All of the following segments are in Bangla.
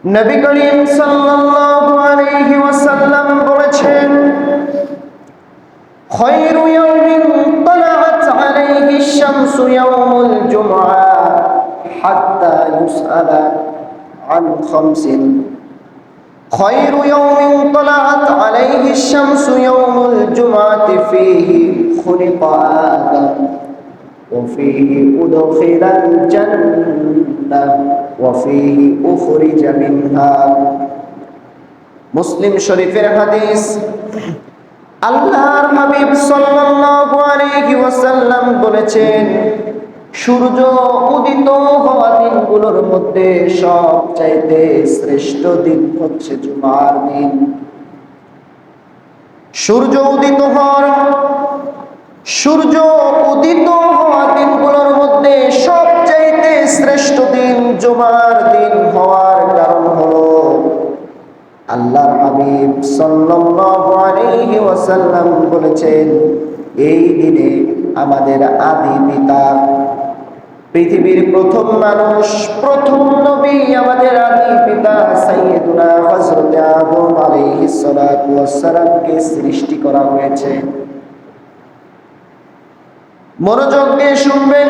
নবী করিম সাল্লাল্লাহু আলাইহি ওয়াসাল্লাম বলেছেন, খায়রু ইয়াউমিন তালাআত আলাইহি আশ-শামসু ইয়াউমুল জুমআহ হাত্তা ইউসআলা আন খামসিন। খায়রু ইয়াউমিন তালাআত আলাইহি আশ-শামসু ইয়াউমুল জুমআতি ফীহি খুলিকা আদম وفيه أدخل الجنة وفيه أخرج منها। মুসলিম শরীফের হাদিস। আল্লাহর হাবিব সাল্লাল্লাহু আলাইহি ওয়াসাল্লাম বলেছেন, সূর্য উদিত হওয়া দিনগুলোর মধ্যে সবচাইতে শ্রেষ্ঠ দিন হচ্ছে জুমার দিন। সূর্য উদিত হওয়া দিনগুলোর মধ্যে সবচাইতে শ্রেষ্ঠ দিন জুমার দিন হওয়ার কারণ হলো আল্লাহর হাবিব সাল্লাল্লাহু আলাইহি ওয়াসাল্লাম বলেছেন, এই দিনে আমাদের আদি পিতা, পৃথিবীর প্রথম মানুষ, প্রথম নবী, আমাদের আদি পিতা সাইয়্যিদুনা হযরত আদম আলাইহিস সালাতু ওয়াস সালামকে সৃষ্টি করা হয়েছে। মনোযোগ দিয়ে শুনবেন,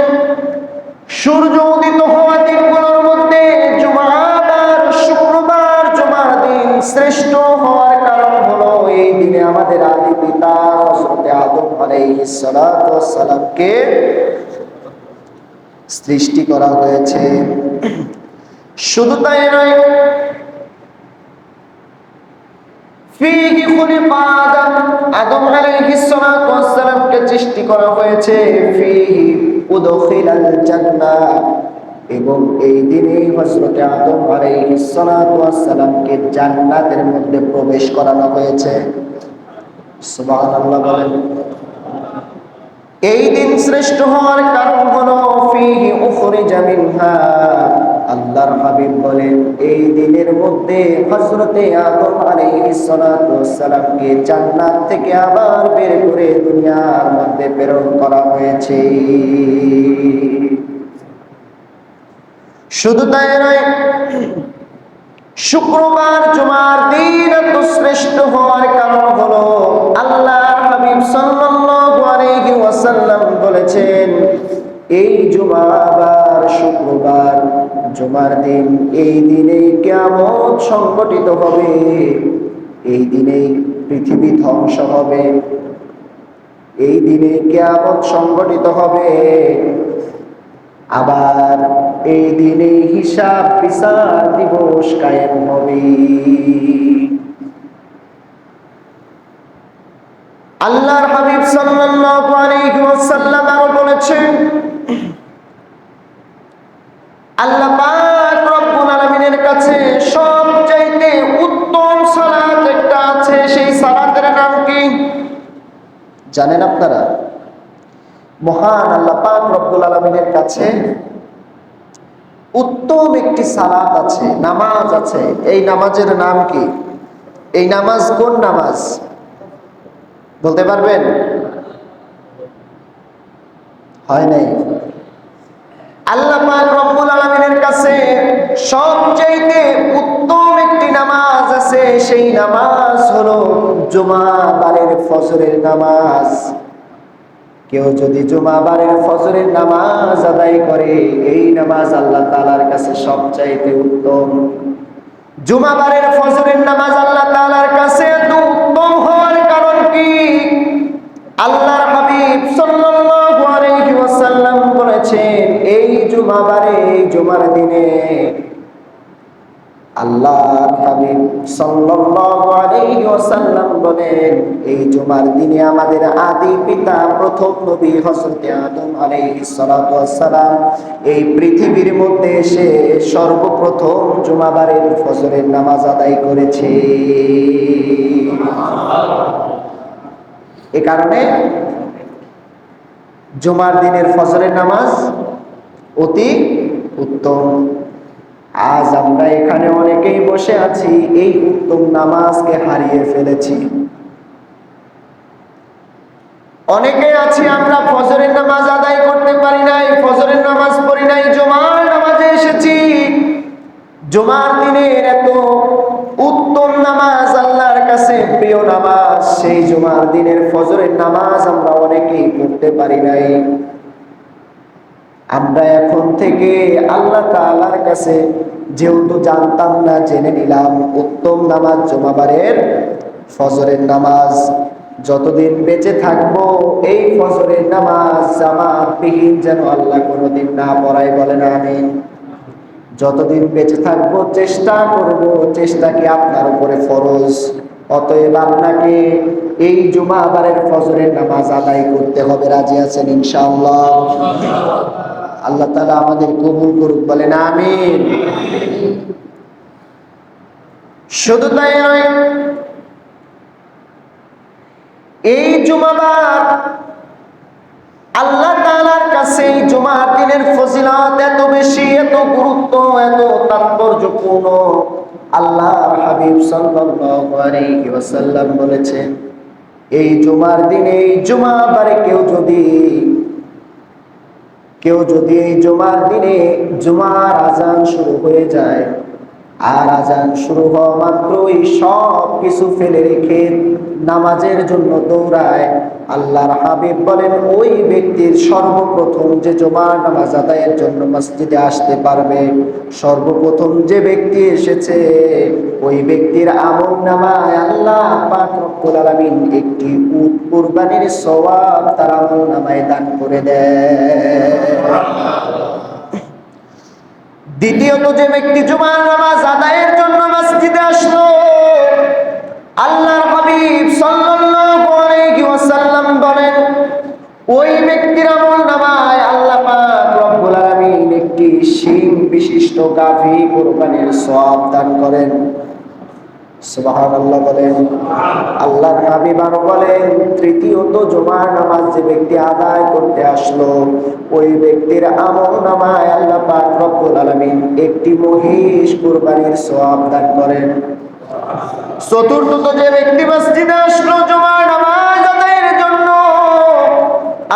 সূর্য উদিত হওয়া দিনগুলোর মধ্যে জুমার আর শুক্রবার জুমার দিন শ্রেষ্ঠ হওয়ার কারণ হলো এই দিনে আমাদের আদি পিতা হযরত আদম আলাইহিস সালাতু ওয়াস সালামকে সৃষ্টি করা হয়েছে। শুধু তাই নয়, ফীহি খুলিকা আদম, আদম আলাইহিস সালাতু ওয়াস সালামকে সৃষ্টি করা হয়েছে। ফীহি উদখিলাল জান্নাহ, এবং এই দিনে হযরত আদম আলাইহিস সালাতু ওয়াস সালামকে জান্নাতের মধ্যে প্রবেশ করানো হয়েছে। সুবহানাল্লাহ বলেন। এই দিন শ্রেষ্ঠ হওয়ার কারণ হলো ফীহি উখরিজা মিনহা। আল্লাহর হাবিব বলেন, এই দিনের মধ্যে হযরতে আদম আলাইহিস সালাতু ওয়াস সালামকে জান্নাত থেকে আবার বের করে দুনিয়ার মধ্যে প্রেরণ করা হয়েছে। শুধু তাই নয়, শুক্রবার জুমার দিন এত শ্রেষ্ঠ হওয়ার কারণ হলো আল্লাহর হাবিব সাল্লাল্লাহু আলাইহি ওয়াসাল্লাম বলেছেন, এই জুমাবার শুক্রবার জুমার দিন, এই দিনে কিয়ামত সংঘটিত হবে, এই দিনে পৃথিবী ধ্বংস হবে, এই দিনে কিয়ামত সংঘটিত হবে, আবার এই দিনে হিসাব বিচার দিবস কায়েম হবে। আল্লাহর হাবিব সাল্লাল্লাহু আলাইহি ওয়াসাল্লাম আরো বলেছেন, আল্লাহ পাক রব্বুল আলামিনের কাছে সবচাইতে উত্তম সালাত একটা আছে, সেই সালাতের নাম কি জানেন আপনারা? মহান আল্লাহ পাক রব্বুল আলামিনের কাছে উত্তম একটি সালাত আছে, নামাজ আছে। এই নামাজের নাম কি? এই নামাজ কোন নামাজ বলতে পারবেন? হয় নাই। আল্লাহ পাক রব্বুল আলামিনের কাছে সবচাইতে উত্তম একটি নামাজ আছে, সেই নামাজ হলো জুমাবারের ফজরের নামাজ। কেউ যদি জুমাবারের ফজরের নামাজ আদায় করে, এই নামাজ আল্লাহ তাআলার কাছে সবচাইতে উত্তম। জুমাবারের ফজরের নামাজ আল্লাহ তাআলার কাছে এত উত্তম হওয়ার কারণ কি? আল্লাহর হাবিব সাল্লাল্লাহু আলাইহি ওয়াসাল্লাম বলেছেন, এই জুমাবারে, এই জুমার দিনে আল্লাহর হাবিব সাল্লাল্লাহু আলাইহি ওয়াসাল্লাম বলেন, এই জুমার দিনে আমাদের আদি পিতা প্রথম নবী হযরত আদম আলাইহিস সালাতু ওয়াস সালাম এই পৃথিবীর মধ্যে এসে সর্বপ্রথম জুমাবারের ফজরের নামাজ আদায় করেছে। এ কারণে জুমার দিনের ফজরের নামাজ অতি উত্তম। আজ আমরা এখানে অনেকেই বসে আছি, এই উত্তম নামাজকে হারিয়ে ফেলেছি। অনেকে আছি আমরা ফজরের নামাজ আদায় করতে পারি নাই, ফজরের নামাজ পড়ি নাই, জুমার নামাজে এসেছি, জুমার দিনের এত উত্তম নামাজ, আল্লাহর কাছে প্রিয় নামাজ, সেই জুমার দিনের ফজরের নামাজ আমরা অনেকেই পড়তে পারি নাই। আমরা এখন থেকে আল্লাহ তাআলার কাছে যেহেতু জানতাম না, জেনে নিলাম উত্তম নামাজ জুমাবারের ফজরের নামাজ। যতদিন বেঁচে থাকবো এই ফজরের নামাজ জামাতবিহীন যেন আল্লাহ কোনোদিন না পড়ায়, বলেন আমিন। যতদিন বেঁচে থাকবো চেষ্টা করব, চেষ্টা কি আপনার উপরে ফরজ, অতএব আপনাকে এই জুমাবারের ফজরের নামাজ আদায় করতে হবে। রাজি আছেন ইনশাআল্লাহ? আল্লাহ তাআলা আমাদের কবুল করুক, বলেন আমিন। শুধু তাই নয়, এই জুমাবার আল্লাহ তাআলার কাছে এই জুমার দিনের ফজিলত এত বেশি, এত গুরুত্ব, এত তাৎপর্যপূর্ণ। আল্লাহর হাবিব সাল্লাল্লাহু আলাইহি ওয়াসাল্লাম বলেছেন, এই জুমার দিনে, এই জুমাবারে কেউ যদি এই জুমার দিনে জুমার আজান শুরু হয়ে যায়, আর আজান শুরু হওয়া মাত্রই সব কিছু ফেলে রেখে নামাজের জন্য দৌড়ায়, আল্লাহর হাবিব বলেন ওই ব্যক্তির সর্বপ্রথম যে জুমার নামাজ আদায়ের জন্য মসজিদে আসতে পারবে, সর্বপ্রথম যে ব্যক্তি এসেছে, ওই ব্যক্তির আমলনামায় আল্লাহ পাক রব্বুল আলামিন একটি উট কুরবানির সওয়াব তার আমলনামায় দান করে দেয়। দ্বিতীয়ত, যে ব্যক্তি জুমার নামাজ আদায়ের জন্য মসজিদে আসলো, আল্লাহর হাবিব সাল্লাল্লাহু আলাইহি ওয়াসাল্লাম বলেন ওই ব্যক্তির আমলনামায় আল্লাহ পাক রব্বুল আলামিন একটি শিং বিশিষ্ট গাভী কুরবানির সওয়াব দান করেন। সুবহানাল্লাহ বলেন। আল্লাহর হাবিব আরো বলেন, তৃতীয়ত, জুমার নামাজ যে ব্যক্তি আদায় করতে আসলো, ওই ব্যক্তির আমলনামায় আল্লাহ পাক রব্বুল আলামিন একটি মহিষ কুরবানির সওয়াব দান করেন। চতুর্থত, যে ব্যক্তি মসজিদে আসলো জুমার নামাজ আদায়ের জন্য,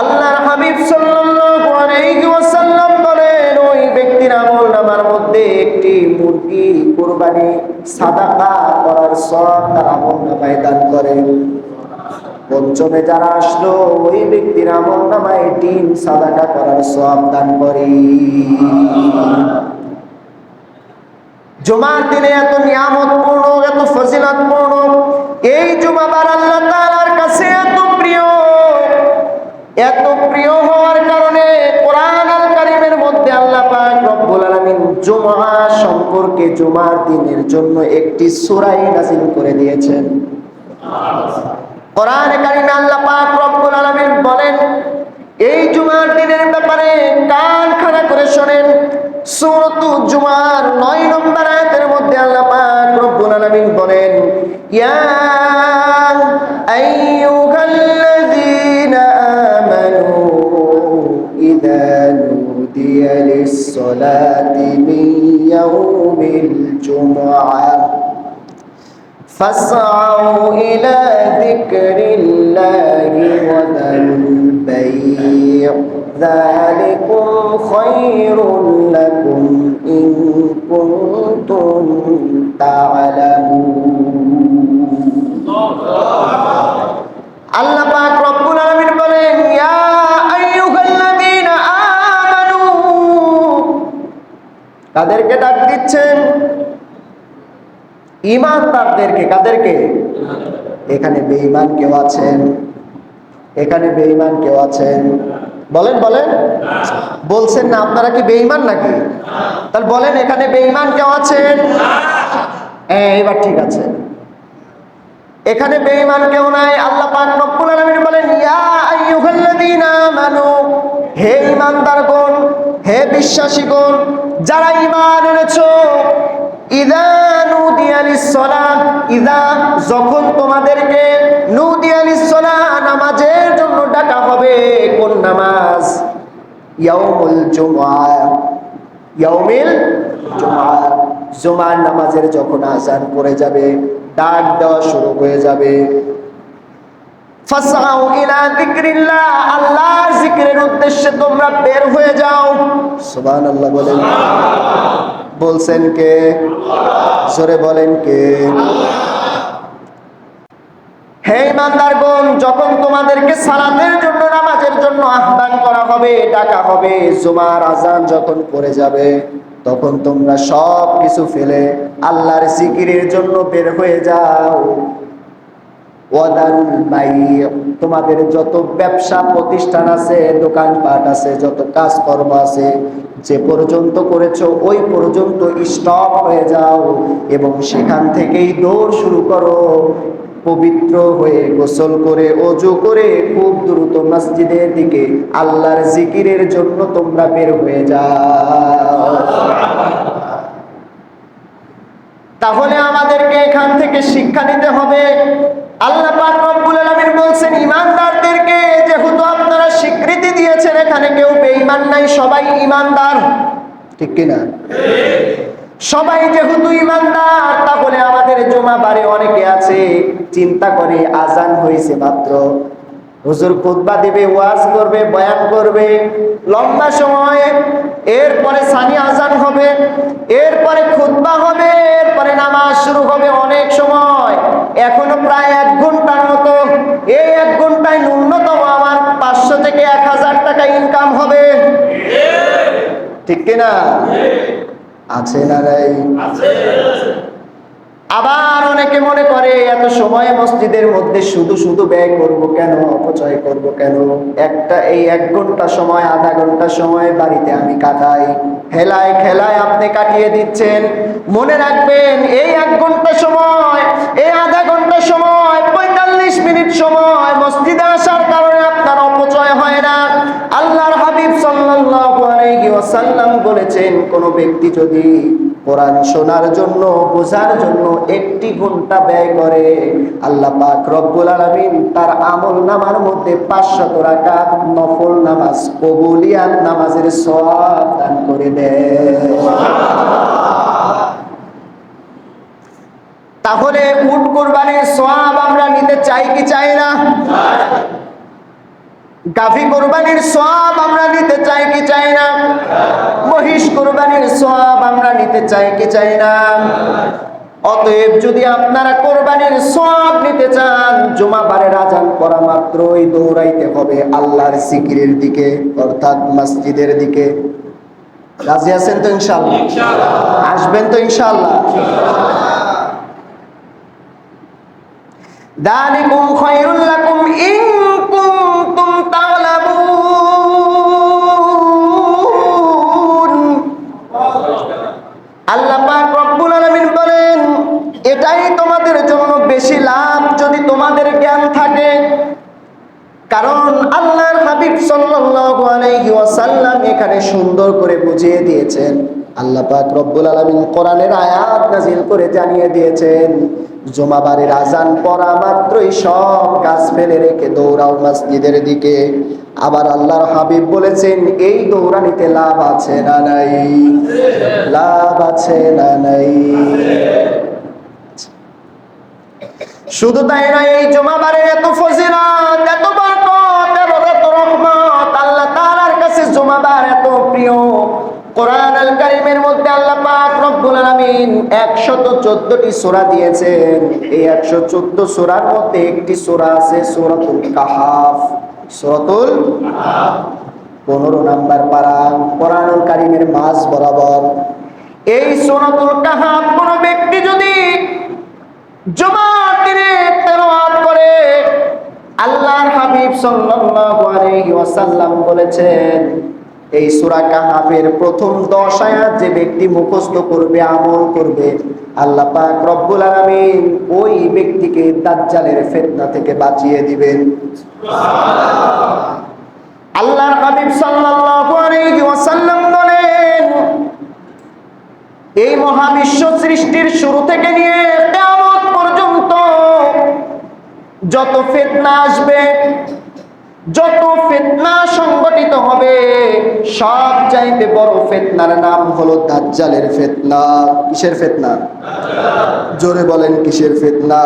আল্লাহর হাবিব সাল্লাল্লাহু আলাইহি ওয়াসাল্লাম বলেন ওই ব্যক্তির আমলনামার মধ্যে একটি মুরগি কুরবানি সাদাকা করার সওয়াব তার আমলনামায় দান করেন। পঞ্চমে, যারা আসলো ওই ব্যক্তির আমলনামায় ডিম সাদাকা করার সওয়াব দান করে। জুমার দিনে এত নিয়ামতপূর্ণ, এত ফজিলতপূর্ণ এই জুমাবার আল্লাহ তাআলার কাছে এত প্রিয় হওয়ার কারণে কোরআন আল কারীমের মধ্যে আল্লাহ পাক রব্বুল আলামিন জুমআ সম্পর্কে, জুমার দিনের জন্য একটি সূরা নাযিল করে দিয়েছেন। কোরআনে কারীমে আল্লাহ পাক রব্বুল আলামিন বলেন এই জুমার দিনের ব্যাপারে কান খাড়া করে শোনেন। সূরাতুল জুমার 9 নম্বর আয়াতের মধ্যে আল্লাহ পাক রব্বুল আলামিন বলেন, ইয়া আইয়ুহাল্লাযীনা আমানু ইযা নুদিয়া লিস-সালাতি মিন ইয়াউমিল জুমআহ ফাসআউ ইলা যিকরিল্লাহি ওয়া যারুল বাই' যালিকুম খায়রুল লাকুম ইন কুনতুম তা'লামুন। আল্লাহ পাক রব্বুল আলামিন বলেন, ইয়া আইয়ুহাল্লাযীনা আমানু, তাদেরকে ডাক দিচ্ছেন, ঈমানদারদেরকে। কাদেরকে? এখানে বেঈমান কেউ আছেন? এখানে বেঈমান কেউ আছেন? বলেন বলেন। বলছেন না? আপনারা কি বেঈমান নাকি? তাহলে বলেন, এখানে বেঈমান কেউ আছেন? এবার ঠিক আছে, এখানে বেঈমান কেউ নাই। আল্লাহ পাক রব্বুল আলামিন বলেন, ইয়া আইয়ুহাল্লাযীনা আমানু, হে ঈমানদারগণ, হে বিশ্বাসীগণ, যারা ঈমান এনেছো, ইযা নুদিয়া লিস-সালাত, ইযা যখন তোমাদেরকে, নুদিয়া লিস-সালাত নামাজের জন্য ডাকা হবে। কোন নামাজ? ইয়াউমুল জুমআহ, ইয়াউমিল জুমআহ, জুমার নামাজের যখন আযান পড়ে যাবে, ডাক দেওয়া শুরু হয়ে যাবে। ফাসআউ ইলা যিকরিল্লাহ, আল্লাহর জিকিরের উদ্দেশ্যে তোমরা বের হয়ে যাও। সুবহানাল্লাহ বলেন। বলছেন কে? জোরে বলেন কে? হে ইমানদারগণ, যখন তোমাদেরকে সালাতের জন্য, নামাজের জন্য আহ্বান করা হবে, ডাকা হবে, জুমার আজান যখন পড়ে যাবে, তখন তোমরা সব কিছু ফেলে আল্লাহর জিকিরের জন্য বের হয়ে যাও। ওয়াদারুল বাই', তোমাদের যত ব্যবসা প্রতিষ্ঠান আছে, দোকানপাট আছে, যত কাজকর্ম আছে, যে পর্যন্ত করেছো ওই পর্যন্ত স্টপ হয়ে যাও এবং সেখান থেকেই দৌড় শুরু করো। পবিত্র হয়ে গোসল করে ওযু করে খুব দ্রুত মসজিদের দিকে আল্লাহর জিকিরের জন্য তোমরা বের হয়ে যাও। তাহলে আমাদেরকে এখান থেকে শিক্ষা নিতে হবে। আল্লাহ পাক রব্বুল আলামিন বলছেন, ঈমানদারদেরকে যেহেতু আপনারা স্বীকৃতি দিয়েছেন, এখানে কেউ বেঈমান নাই, সবাই ঈমানদার, ঠিক কি না? সবাই যেহেতু ঈমানদার, তাহলে আমাদের জুমাবারে অনেকে আছে চিন্তা করে আজান হয়েছে মাত্র, হুজুর খুতবা দিবে, ওয়াজ করবে, বয়ান করবে লম্বা সময়, এরপরে সানি আজান হবে, এরপরে খুতবা হবে, এরপরে নামাজ শুরু হবে অনেক সময়, এখনো প্রায় 1 ঘন্টার মতো। এই 1 ঘন্টায় ন্যূনতম আমার 500 থেকে 1000 টাকা ইনকাম হবে, ঠিক কিনা? আছে না নাই? আবার অনেকে মনে করে এত সময় মসজিদের মধ্যে শুধু শুধু ব্যয় করব কেন, অপচয় করব কেন, এই 1 ঘন্টা সময়, আধা ঘন্টা সময় বাড়িতে আমি কাটাই, হেলায় খেলায় আপনি কাটিয়ে দিচ্ছেন। মনে রাখবেন, এই 1 ঘন্টা সময়, এই আধা ঘন্টা সময়, 45 মিনিট সময় মসজিদে আসার কারণে আপনার অপচয় হয় না। আল্লাহর হাবিব সাল্লাল্লাহু আলাইহি ওয়াসাল্লাম বলেছেন, কোন ব্যক্তি যদি কোরআন শোনার জন্য, বোঝার জন্য 1 ঘন্টা ব্যয় করে, আল্লাহ পাক রব্বুল আলামিন তার আমলনামার মধ্যে 500 রাকাত নফল নামাজ, কবুলিয়াত নামাজের সওয়াব দান করে দেয়। তাহলে উট কুরবানির সওয়াব আমরা নিতে চাই কি চাই না? গাভী কুরবানির সওয়াব আমরা নিতে চাই কি চাই না? মহিষ কুরবানির সওয়াব আমরা নিতে চাই কি চাই না? অতএব যদি আপনারা কুরবানির সওয়াব নিতে চান, জুমাবারের আজান পড়া মাত্রই দৌড়াইতে হবে আল্লাহর জিকিরের দিকে, অর্থাৎ মসজিদের দিকে। রাজি আছেন তো ইনশাআল্লাহ? আসবেন তো ইনশাআল্লাহ? যালিকুম খায়রুল লাকুম ইন কুনতুম তা'লামুন। আল্লাহ পাক রব্বুল আলামিন বলেন, এটাই তোমাদের জন্য বেশি লাভ যদি তোমাদের জ্ঞান থাকে। কারণ আল্লাহর হাবিব সাল্লাল্লাহু আলাইহি ওয়াসাল্লাম এখানে সুন্দর করে বুঝিয়ে দিয়েছেন। আল্লাহ পাক রব্বুল আলামিন কোরআনের আয়াত নাযিল করে জানিয়ে দিয়েছেন, জুমাবারের আজান পড়া মাত্রই সব কাজ ফেলে রেখে দৌড়াও মসজিদের দিকে। আবার আল্লাহর হাবিব বলেছেন, এই দৌড়ানিতে লাভ আছে না নাই? লাভ আছে না নাই? শুধু তাই নয়, এই জুমাবারের এত ফজিলত, এত বরকত, এত রহমত, আল্লাহ তাআলার কাছে জুমাবার এত প্রিয়। কোরআন আল কারীমের মধ্যে আল্লাহ পাক রব্বুল আলামিন 114টি সূরা দিয়েছেন। এই 114 সূরার মধ্যে একটি সূরা আছে সূরাতুল কাহাফ। সূরাতুল কাহাফ 15 নাম্বার পারা, কোরআনুল কারীমের মাঝ বরাবর। এই সূরাতুল কাহাফ কোন ব্যক্তি যদি জুমার দিনে তেলাওয়াত করে, আল্লাহর হাবিব সাল্লাল্লাহু আলাইহি ওয়াসাল্লাম বলেছেন, এই সূরা কাহাফের প্রথম 10 আয়াত যে ব্যক্তি মুখস্থ করবে, আমল করবে, আল্লাহ পাক রব্বুল আলামিন ওই ব্যক্তিকে দাজ্জালের ফিতনা থেকে বাঁচিয়ে দিবেন। সুবহানাল্লাহ। আল্লাহর হাবিব সাল্লাল্লাহু আলাইহি ওয়াসাল্লাম বলেন, এই মহাবিশ্ব সৃষ্টির শুরু থেকে নিয়ে কিয়ামত পর্যন্ত যত ফিতনা আসবে, যত ফিতনা সংগঠিত হবে, সব চাইতে বড় ফিতনার নাম হলো দাজ্জালের ফিতনা। কিসের ফিতনা? জোরে বলেন, কিসের ফিতনা?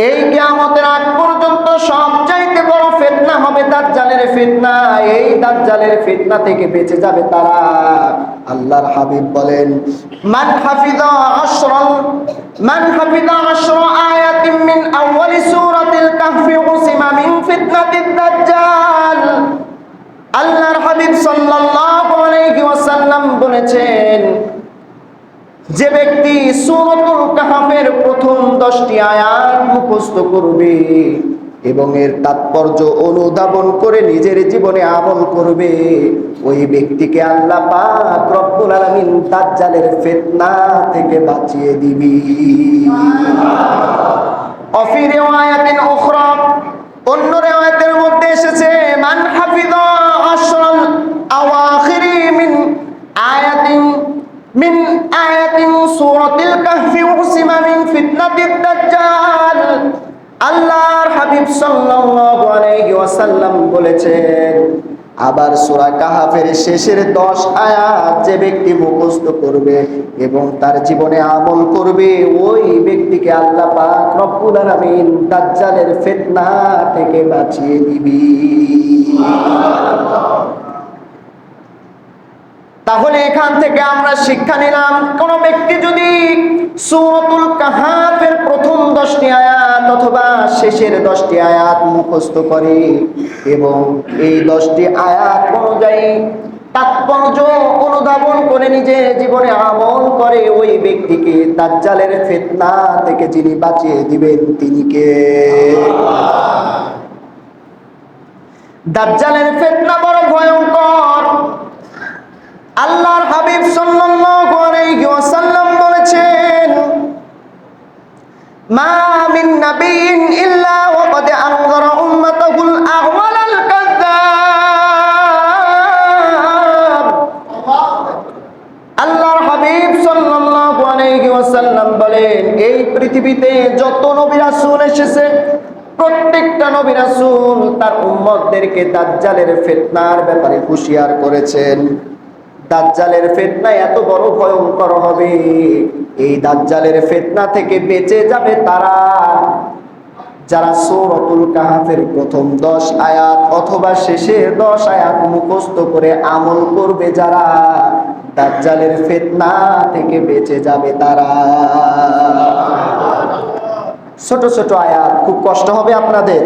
এই কিয়ামতের আগ পর্যন্ত সবচাইতে বড় ফিতনা হবে দাজ্জালের ফিতনা। এই দাজ্জালের ফিতনা থেকে বেঁচে যাবে তারা। আল্লাহর হাবিব বলেন, মান হাফিযা আশরা আয়াতিন মিন আউয়ালি সূরাতিল কাহফি উসিমা মিন ফিতনাতিদ দাজ্জাল। আল্লাহর হাবিব সাল্লাল্লাহু আলাইহি ওয়াসাল্লাম বলেছেন, যে ব্যক্তি সূরাতুল কাহফের প্রথম 10টি আয়াত মুখস্থ করবে এবং এর তাৎপর্য অনুধাবন করে নিজের জীবনে আমল করবে, ওই ব্যক্তিকে আল্লাহ পাক রব্বুল আলামিন দাজ্জালের ফিতনা থেকে বাঁচিয়ে দিবে। অফি রিওয়ায়াতিন উখরা, অন্য রিওয়ায়াতের মধ্যে এসেছে, মান হাফিযা আশরাল আওয়াখিরি মিন আয়াতিন সূরাতিল কাহফি উসিমা মিন ফিতনাতিদ দাজ্জাল। আল্লাহর হাবিব সাল্লাল্লাহু আলাইহি ওয়াসাল্লাম বলেছেন, আবার সূরা কাহফের শেষের 10 আয়াত যে ব্যক্তি মুখস্থ করবে এবং তার জীবনে আমল করবে, ওই ব্যক্তিকে আল্লাহ পাক রব্বুল আলামিন দাজ্জালের ফিতনা থেকে বাঁচিয়ে দিবে। তাহলে এখান থেকে আমরা শিক্ষা নিলাম, কোন ব্যক্তি যদি সূরাতুল কাহফের প্রথম 10টি আয়াত অথবা শেষের 10টি আয়াত মুখস্থ করে এবং এই 10টি আয়াত অনুযায়ী তাৎপর্য অনুধাবন করে নিজের জীবনে আমল করে, ওই ব্যক্তিকে দাজ্জালের ফিতনা থেকে যিনি বাঁচিয়ে দিবেন তিনি কে? দাজ্জালের ফিতনা বড় ভয়ঙ্কর। আল্লাহর হাবিব সাল্লাল্লাহু আলাইহি ওয়াসাল্লাম বলেছেন, মা মিন নাবিয়্যিন ইল্লা ওয়া ক্বাদ আনযারা উম্মাতাহুল আহওয়ালাল কাযযাব। আল্লাহর হাবিব সাল্লাল্লাহু আলাইহি ওয়াসাল্লাম বলেন, এই পৃথিবীতে যত নবী রাসূল এসেছে, প্রত্যেকটা নবী রাসূল তার উম্মতদেরকে দাজ্জালের ফিতনার ব্যাপারে হুঁশিয়ার করেছেন। দাজ্জালের ফিতনা এত বড় ভয়ঙ্কর হবে, এই দাজ্জালের ফিতনা থেকে বেঁচে যাবে তারা যারা সূরাতুল কাহফের প্রথম 10 আয়াত অথবা শেষের 10 আয়াত মুখস্থ করে আমল করবে, যারা দাজ্জালের ফিতনা থেকে বেঁচে যাবে তারা। ছোট ছোট আয়াত, খুব কষ্ট হবে আপনাদের।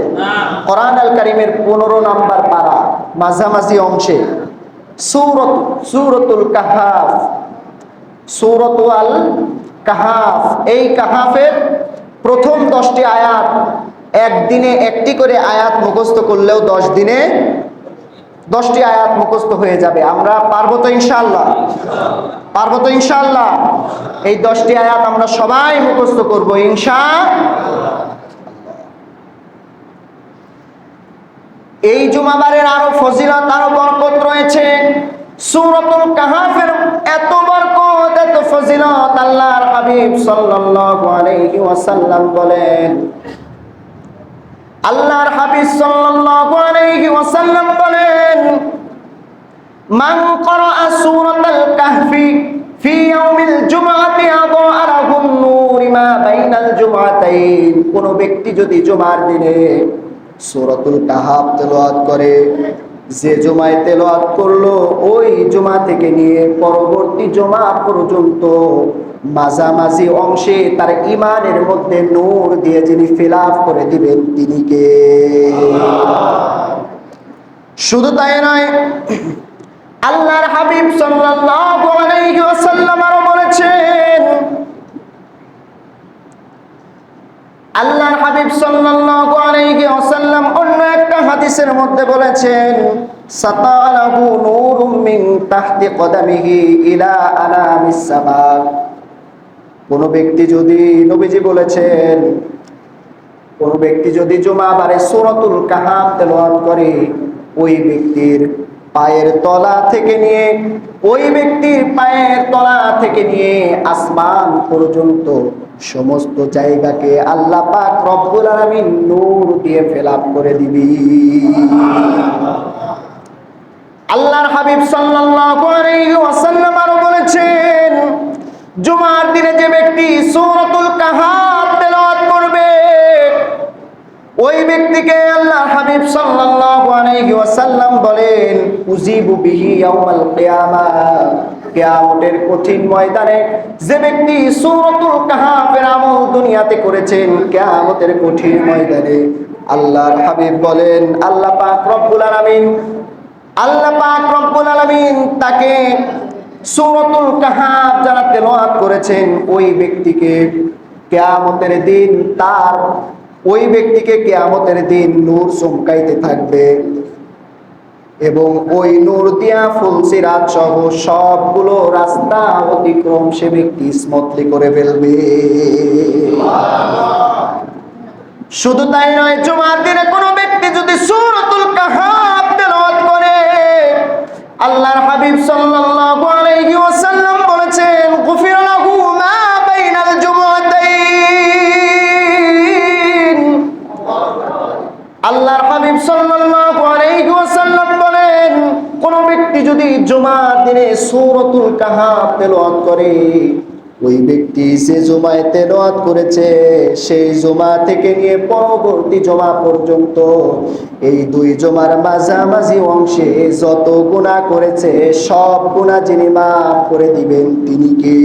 কোরআন আল কারীমের 15 নম্বর পারা মাঝামাঝি অংশে সূরাতুল কাহফ, সূরাতুল কাহফ, এই কাহফের প্রথম 10টি আয়াত একদিনে একটি করে আয়াত মুখস্থ করলেও 10 দিনে 10টি আয়াত মুখস্থ হয়ে যাবে। আমরা পারবো তো ইনশাআল্লাহ? পারবো তো ইনশাআল্লাহ? এই 10টি আয়াত আমরা সবাই মুখস্থ করব ইনশাআল্লাহ। এই জুমাবারের আরো ফজিলত, আরো বরকত রয়েছে। সূরাতুল কাহফের এত বরকত, এত ফজিলত, আল্লাহর হাবিব সাল্লাল্লাহু আলাইহি ওয়াসাল্লাম বলেন, আল্লাহর হাবিব সাল্লাল্লাহু আলাইহি ওয়াসাল্লাম বলেন, মান ক্বারাআ সূরাতাল কাহফি ফি ইয়াউমিল জুমআতি আযা লাহুন নূর মা বাইনাল জুমআতাইন। কোন ব্যক্তি যদি জুমার দিনে সূরাতুল কাহফ তেলাওয়াত করে, যে জুমায় তেলাওয়াত করলো ওই জুমা থেকে নিয়ে পরবর্তী জুমা পর্যন্ত মাঝামাঝি অংশে তার ঈমানের মধ্যে নূর দিয়ে যিনি ফিলাপ করে দিবেন তিনি কে? শুধু তাই নয়, আল্লাহর হাবিব সাল্লাল্লাহু আলাইহি ওয়াসাল্লাম আরো বলেছেন, আল্লাহর হাবিব সাল্লাল্লাহু আলাইহি ওয়াসাল্লাম অন্য একটা হাদিসের মধ্যে বলেছেন, সাতালাহু নূরুম মিন তাহতি কদামিহি ইলা আনামিস সামা। কোন ব্যক্তি যদি, নবীজি বলেছেন, কোন ব্যক্তি যদি জুমাবারে সূরাতুল কাহফ তেলাওয়াত করে, ওই ব্যক্তির পায়ের তলা থেকে নিয়ে, ওই ব্যক্তির পায়ের তলা থেকে নিয়ে আসমান পর্যন্ত সমস্ত জায়গাকে আল্লাহ পাক রব্বুল আলামিন নূর দিয়ে ফিলাপ করে দিবি। আল্লাহর হাবিব সাল্লাল্লাহু আলাইহি ওয়াসাল্লাম আরো বলেছেন, জুমার দিনে যে ব্যক্তি সূরাতুল কাহফ তেলাওয়াত করবে, ওই ব্যক্তিকে আল্লাহর হাবিব সাল্লাল্লাহু আলাইহি ওয়াসাল্লাম বলেন উজিবু বিহি ইয়াউমাল কিয়ামাহ, কিয়ামতের কঠিন ময়দানে যে ব্যক্তি সূরাতুল কাহফের আমল দুনিয়াতে করেছেন, কিয়ামতের কঠিন ময়দানে আল্লাহর হাবিব বলেন আল্লাহ পাক রব্বুল আলামিন তাকে সূরাতুল কাহফ যারা তেলাওয়াত করেছেন ওই ব্যক্তিকে কিয়ামতের দিন ওই ব্যক্তিকে কিয়ামতের দিন নূর চমকাইতে থাকবে এবং ওই নূর দিয়া ফুলসিরাত সহ সবগুলো রাস্তা অতিক্রম সে ব্যক্তি স্মুথলি করে ফেলবে। শুধু তাই নয়, জুমার দিনে কোনো ব্যক্তি যদি সূরাতুল কাহফ তেলাওয়াত করে, আল্লাহর হাবিব সাল্লাল্লাহু আলাইহি ওয়াসাল্লাম বলেছেন গুফির লাহু মা বাইনাল জুমআতাইন। আল্লাহর হাবিব সাল্লাল্লাহু আলাইহি ওয়াসাল্লাম বলেন কোন ব্যক্তি যদি জুমার দিনে সূরাতুল কাহফ তেলাওয়াত করে, ওই ব্যক্তি যে জুমায় তেলাওয়াত করেছে সেই জুমা থেকে নিয়ে পরবর্তী জুমা পর্যন্ত এই দুই জুমার মাঝামাঝি অংশে যত গুনাহ করেছে সব গুনাহ যিনি মাফ করে দিবেন তিনি কে?